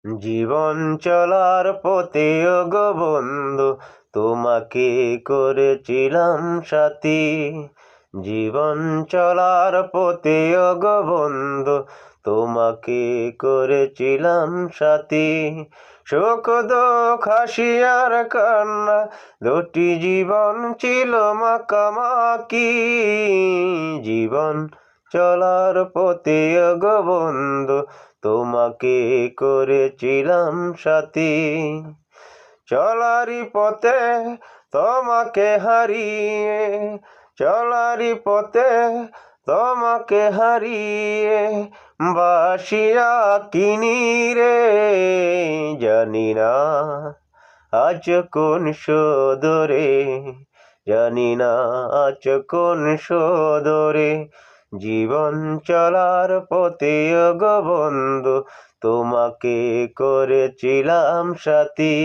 জীবন চলার পথে ওগো বন্ধু, তোমাকে করেছিলাম সাথী। জীবন চলার পথে ওগো বন্ধু, তোমাকে করেছিলাম সাথী। সুখ দুঃখ হাসি আর কান্না, দুটি জীবন ছিল মাখামাখি। জীবন চলার পথে ওগো বন্ধু, তোমাকে করেছিলাম সাথী। চলারই পথে তোমাকে হারিয়ে, চলারই পথে তোমাকে হারিয়ে বাসিয়া কিনি রে। জানি না আজ কোন সদরে, জানি না আজ কোন সদরে। জীবন চলার পথে ওগো বন্ধু, তোমাকে করেছিলাম সাথী।